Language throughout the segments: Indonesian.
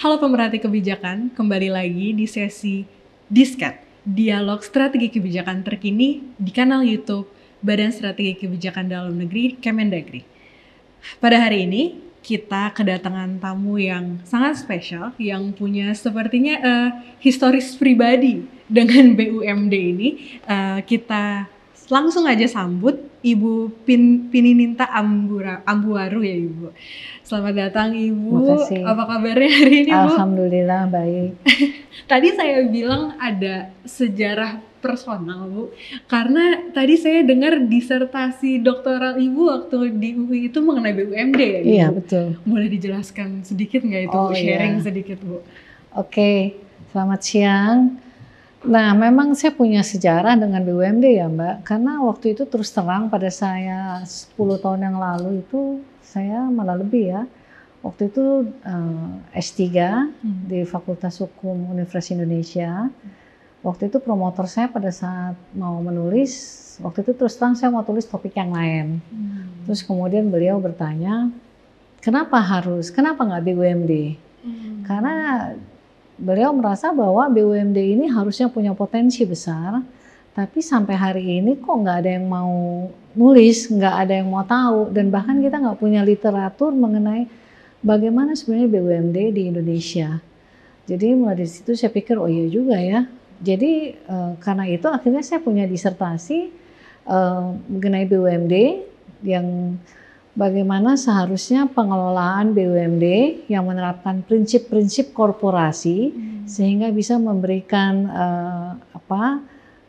Halo pemerhati kebijakan, kembali lagi di sesi Diskat, dialog strategi kebijakan terkini di kanal YouTube Badan Strategi Kebijakan Dalam Negeri Kemendagri. Pada hari ini kita kedatangan tamu yang sangat spesial yang punya sepertinya historis pribadi dengan BUMD ini. Kita langsung aja sambut Ibu Pinininta Ambuaru ya Ibu. Selamat datang Ibu. Makasih. Apa kabarnya hari ini Bu? Alhamdulillah baik. Tadi saya bilang ada sejarah personal Bu, karena tadi saya dengar disertasi doktoral Ibu waktu di UI itu mengenai BUMD ya Ibu? Iya betul. Boleh dijelaskan sedikit nggak itu Bu? Sharing sedikit Bu. Oke, selamat siang. Nah memang saya punya sejarah dengan BUMD ya Mbak, karena waktu itu terus terang pada saya 10 tahun yang lalu itu saya malah lebih ya. Waktu itu S3 di Fakultas Hukum Universitas Indonesia. Waktu itu promotor saya pada saat mau menulis, waktu itu terus terang saya mau tulis topik yang lain. Terus kemudian beliau bertanya, kenapa nggak BUMD? Karena beliau merasa bahwa BUMD ini harusnya punya potensi besar, tapi sampai hari ini kok nggak ada yang mau nulis, nggak ada yang mau tahu, dan bahkan kita nggak punya literatur mengenai bagaimana sebenarnya BUMD di Indonesia. Jadi mulai dari situ saya pikir, oh iya juga ya. Jadi karena itu akhirnya saya punya disertasi mengenai BUMD yang bagaimana seharusnya pengelolaan BUMD yang menerapkan prinsip-prinsip korporasi sehingga bisa memberikan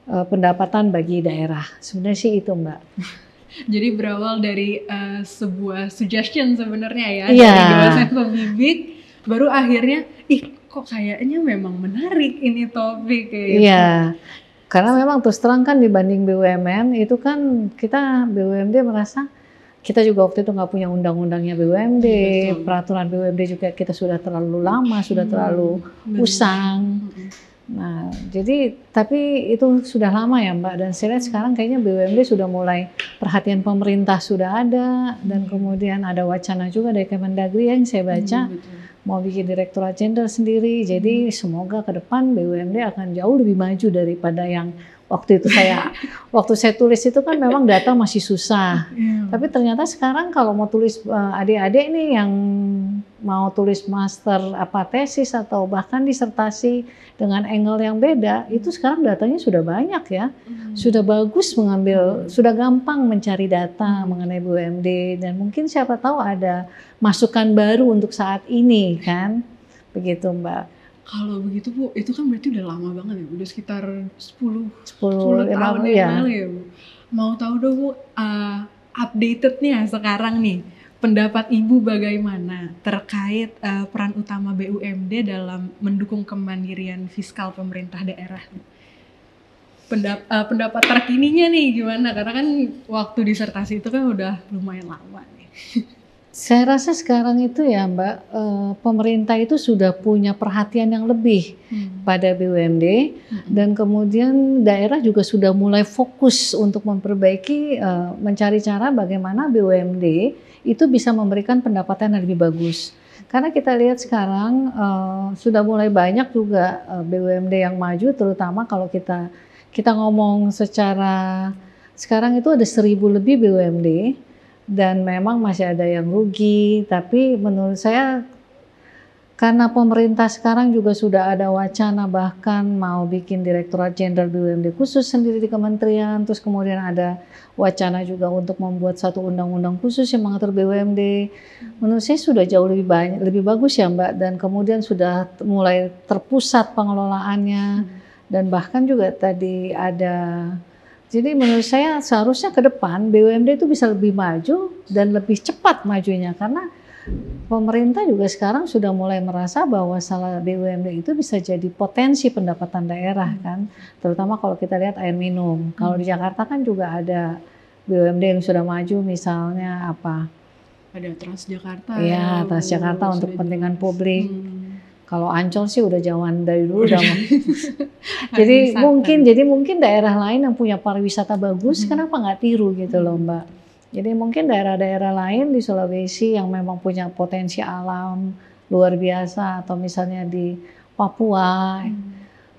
pendapatan bagi daerah. Sebenarnya sih itu Mbak. Jadi berawal dari sebuah suggestion sebenarnya ya, Iya. dari dosen pembimbing, baru akhirnya, kok kayaknya memang menarik ini topik kayak gitu. Iya, karena memang terus terang kan dibanding BUMN itu kan kita BUMD merasa kita juga waktu itu nggak punya undang-undangnya BUMD, peraturan BUMD juga kita sudah terlalu lama, sudah terlalu usang. Nah, jadi tapi itu sudah lama ya Mbak, dan saya lihat sekarang kayaknya BUMD sudah mulai perhatian pemerintah sudah ada, dan kemudian ada wacana juga dari Kemendagri yang saya baca mau bikin direktorat jenderal sendiri. Jadi semoga ke depan BUMD akan jauh lebih maju daripada yang waktu itu waktu saya tulis itu kan memang data masih susah. Tapi ternyata sekarang kalau mau tulis adik-adik nih yang mau tulis master tesis atau bahkan disertasi dengan angle yang beda, itu sekarang datanya sudah banyak ya. Sudah bagus mengambil, sudah gampang mencari data mengenai BUMD, dan mungkin siapa tahu ada masukan baru untuk saat ini kan. Begitu Mbak. Kalau begitu Bu, itu kan berarti udah lama banget ya, udah sekitar 10 tahun ya. yang lalu ya Bu. Mau tahu dong Bu, updatednya sekarang nih, pendapat Ibu bagaimana terkait peran utama BUMD dalam mendukung kemandirian fiskal pemerintah daerah? Pendapat terkininya nih gimana? Karena kan waktu disertasi itu kan udah lumayan lama nih. Saya rasa sekarang itu ya Mbak, pemerintah itu sudah punya perhatian yang lebih pada BUMD, dan kemudian daerah juga sudah mulai fokus untuk memperbaiki, mencari cara bagaimana BUMD itu bisa memberikan pendapatan yang lebih bagus. Karena kita lihat sekarang sudah mulai banyak juga BUMD yang maju, terutama kalau kita ngomong secara sekarang itu ada 1.000 lebih BUMD. Dan memang masih ada yang rugi, tapi menurut saya karena pemerintah sekarang juga sudah ada wacana bahkan mau bikin direktorat jenderal BUMD khusus sendiri di kementerian, terus kemudian ada wacana juga untuk membuat satu undang-undang khusus yang mengatur BUMD. Menurut saya sudah jauh lebih bagus ya Mbak, dan kemudian sudah mulai terpusat pengelolaannya, dan bahkan juga tadi ada. Jadi menurut saya seharusnya ke depan BUMD itu bisa lebih maju dan lebih cepat majunya, karena pemerintah juga sekarang sudah mulai merasa bahwa salah BUMD itu bisa jadi potensi pendapatan daerah kan, terutama kalau kita lihat air minum. Kalau di Jakarta kan juga ada BUMD yang sudah maju, misalnya apa? Ada Transjakarta. Iya, Transjakarta untuk kepentingan publik. Kalau Ancol sih udah jauhan dari dulu udah. Jadi mungkin daerah lain yang punya pariwisata bagus, kenapa nggak tiru gitu loh Mbak. Jadi mungkin daerah-daerah lain di Sulawesi yang memang punya potensi alam luar biasa, atau misalnya di Papua,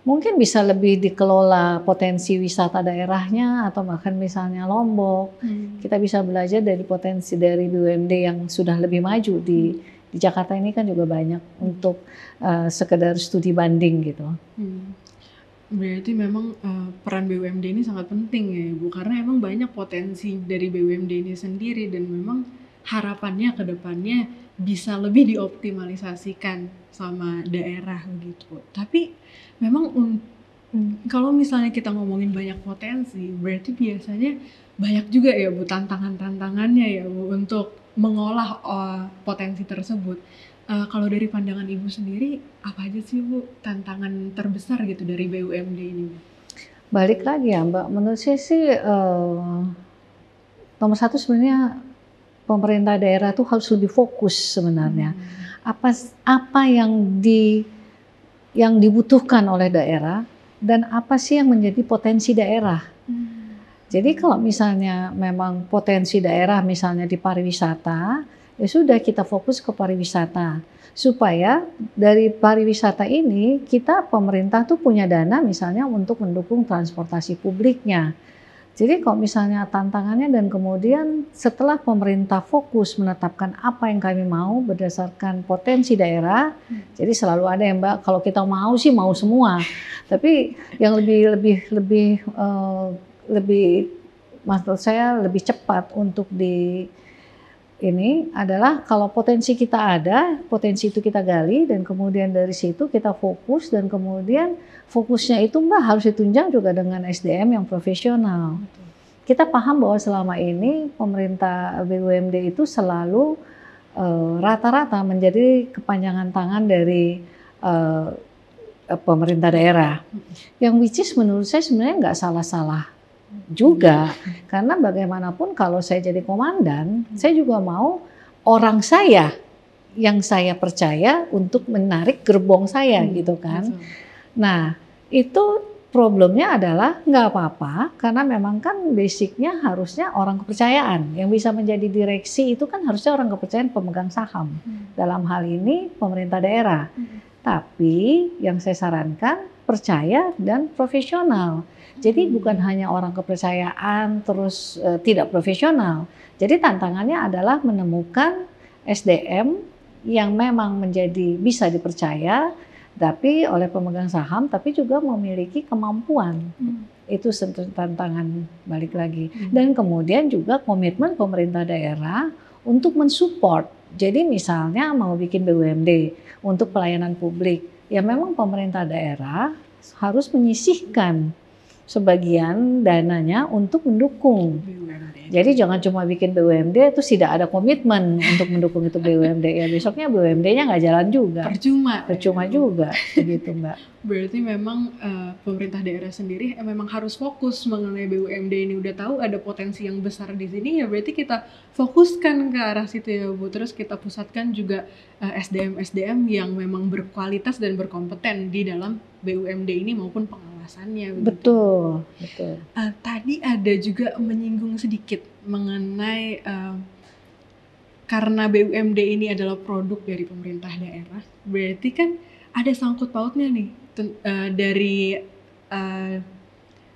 mungkin bisa lebih dikelola potensi wisata daerahnya, atau bahkan misalnya Lombok. Kita bisa belajar dari potensi dari BUMD yang sudah lebih maju di Jakarta ini kan juga banyak untuk sekedar studi banding gitu. Berarti memang peran BUMD ini sangat penting ya Ibu, karena emang banyak potensi dari BUMD ini sendiri dan memang harapannya ke depannya bisa lebih dioptimalisasikan sama daerah gitu. Tapi memang kalau misalnya kita ngomongin banyak potensi, berarti biasanya banyak juga ya Bu tantangannya ya Bu untuk mengolah potensi tersebut. Kalau dari pandangan Ibu sendiri, apa aja sih Bu tantangan terbesar gitu dari BUMD ini? Balik lagi ya Mbak, menurut saya sih nomor satu sebenarnya pemerintah daerah tuh harus lebih fokus sebenarnya. Apa yang dibutuhkan oleh daerah dan apa sih yang menjadi potensi daerah. Jadi kalau misalnya memang potensi daerah misalnya di pariwisata, ya sudah kita fokus ke pariwisata. Supaya dari pariwisata ini pemerintah tuh punya dana misalnya untuk mendukung transportasi publiknya. Jadi kalau misalnya tantangannya dan kemudian setelah pemerintah fokus menetapkan apa yang kami mau berdasarkan potensi daerah, jadi selalu ada ya Mbak, kalau kita mau sih mau semua, tapi yang lebih maksud saya lebih cepat untuk ini adalah kalau potensi kita ada, potensi itu kita gali dan kemudian dari situ kita fokus dan kemudian fokusnya itu Mbak harus ditunjang juga dengan SDM yang profesional. Kita paham bahwa selama ini pemerintah BUMD itu selalu rata-rata menjadi kepanjangan tangan dari pemerintah daerah. Yang which is menurut saya sebenarnya nggak salah-salah juga, karena bagaimanapun kalau saya jadi komandan, saya juga mau orang saya yang saya percaya untuk menarik gerbong saya gitu kan. Nah itu problemnya adalah nggak apa-apa karena memang kan basicnya harusnya orang kepercayaan yang bisa menjadi direksi itu kan harusnya orang kepercayaan pemegang saham dalam hal ini pemerintah daerah. Tapi yang saya sarankan percaya dan profesional. Jadi bukan hanya orang kepercayaan terus tidak profesional. Jadi tantangannya adalah menemukan SDM yang memang bisa dipercaya tapi oleh pemegang saham tapi juga memiliki kemampuan. Itu tantangan balik lagi. Dan kemudian juga komitmen pemerintah daerah untuk mensupport. Jadi misalnya mau bikin BUMD untuk pelayanan publik, ya memang pemerintah daerah harus menyisihkan sebagian dananya untuk mendukung. Jadi jangan cuma bikin BUMD terus tidak ada komitmen untuk mendukung itu BUMD, ya besoknya BUMD-nya nggak jalan juga. Percuma juga, begitu Mbak. Berarti memang pemerintah daerah sendiri memang harus fokus mengenai BUMD ini. Udah tahu ada potensi yang besar di sini, ya berarti kita fokuskan ke arah situ ya Bu. Terus kita pusatkan juga SDM yang memang berkualitas dan berkompeten di dalam BUMD ini maupun pengawasannya. Betul. Tadi ada juga menyinggung sedikit mengenai karena BUMD ini adalah produk dari pemerintah daerah, berarti kan ada sangkut pautnya nih dari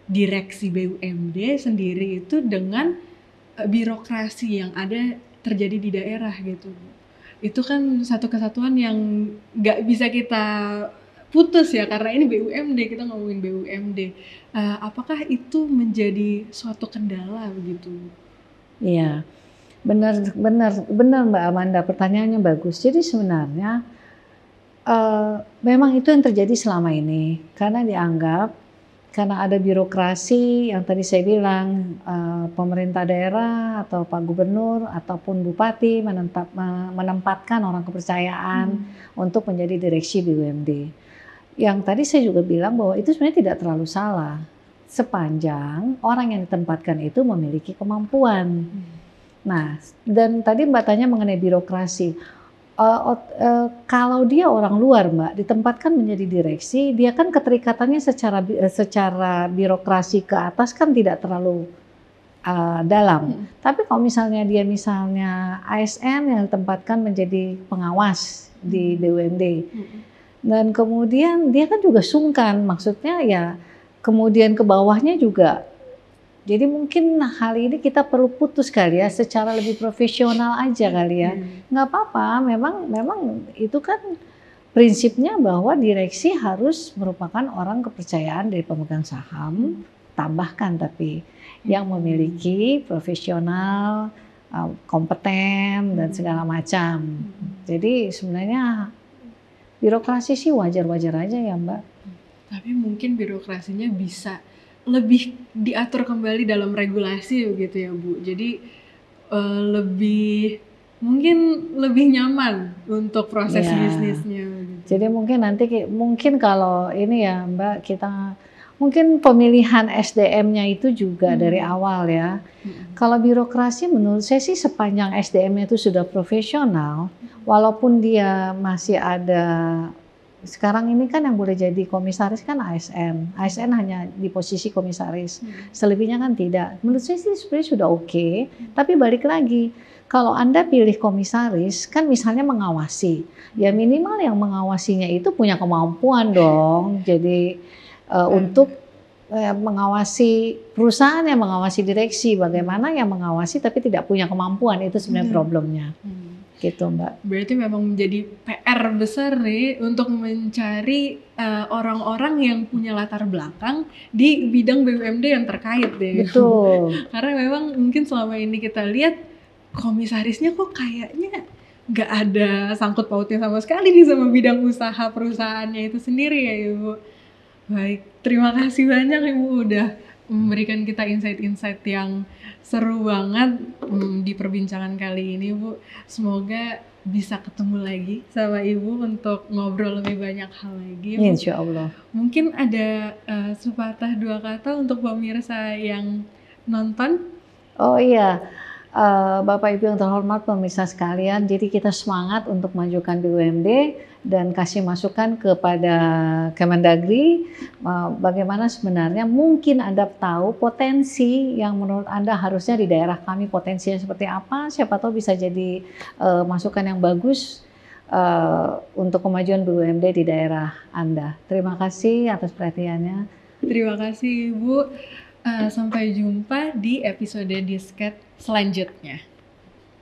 direksi BUMD sendiri itu dengan birokrasi yang ada terjadi di daerah gitu. Itu kan satu kesatuan yang nggak bisa kita putus ya, karena ini BUMD, kita ngomongin BUMD. Apakah itu menjadi suatu kendala begitu? Iya, benar Mbak Amanda, pertanyaannya bagus. Jadi sebenarnya memang itu yang terjadi selama ini, karena dianggap karena ada birokrasi yang tadi saya bilang pemerintah daerah atau Pak Gubernur ataupun Bupati menempatkan orang kepercayaan untuk menjadi direksi BUMD. Yang tadi saya juga bilang bahwa itu sebenarnya tidak terlalu salah sepanjang orang yang ditempatkan itu memiliki kemampuan. Nah, dan tadi Mbak tanya mengenai birokrasi. Kalau dia orang luar Mbak ditempatkan menjadi direksi, dia kan keterikatannya secara birokrasi ke atas kan tidak terlalu dalam. Tapi kalau misalnya dia misalnya ASN yang ditempatkan menjadi pengawas di BUMD, dan kemudian dia kan juga sungkan, maksudnya ya kemudian ke bawahnya juga. Jadi mungkin hal ini kita perlu putus kali ya, secara lebih profesional aja kali ya. Nggak apa-apa, memang itu kan prinsipnya bahwa direksi harus merupakan orang kepercayaan dari pemegang saham, tambahkan tapi yang memiliki profesional, kompeten dan segala macam. Jadi sebenarnya birokrasi sih wajar-wajar aja ya Mbak. Tapi mungkin birokrasinya bisa lebih diatur kembali dalam regulasi begitu ya Bu. Jadi mungkin lebih nyaman untuk proses bisnisnya. Gitu. Jadi mungkin nanti kalau ini ya Mbak, kita mungkin pemilihan SDM-nya itu juga dari awal ya. Kalau birokrasi menurut saya sih sepanjang SDM-nya itu sudah profesional, walaupun dia masih ada. Sekarang ini kan yang boleh jadi komisaris kan ASN. ASN hanya di posisi komisaris. Selebihnya kan tidak. Menurut saya sih sebenarnya sudah oke. Tapi balik lagi, kalau Anda pilih komisaris, kan misalnya mengawasi. Ya minimal yang mengawasinya itu punya kemampuan dong. Jadi untuk mengawasi perusahaan, yang mengawasi direksi. Bagaimana yang mengawasi tapi tidak punya kemampuan, itu sebenarnya problemnya. Gitu Mbak. Berarti memang menjadi PR besar nih untuk mencari orang-orang yang punya latar belakang di bidang BUMD yang terkait deh. Betul. Karena memang mungkin selama ini kita lihat komisarisnya kok kayaknya nggak ada sangkut pautnya sama sekali nih sama bidang usaha perusahaannya itu sendiri ya Ibu. Baik, terima kasih banyak Ibu udah memberikan kita insight-insight yang seru banget di perbincangan kali ini Bu. Semoga bisa ketemu lagi sama Ibu untuk ngobrol lebih banyak hal lagi Bu. Insya Allah. Mungkin ada sepatah dua kata untuk pemirsa yang nonton. Oh iya, Bapak Ibu yang terhormat pemirsa sekalian, jadi kita semangat untuk majukan BUMD dan kasih masukan kepada Kemendagri bagaimana sebenarnya mungkin Anda tahu potensi yang menurut Anda harusnya di daerah kami potensinya seperti apa, siapa tahu bisa jadi masukan yang bagus untuk kemajuan BUMD di daerah Anda. Terima kasih atas perhatiannya. Terima kasih Ibu. Sampai jumpa di episode Disket selanjutnya.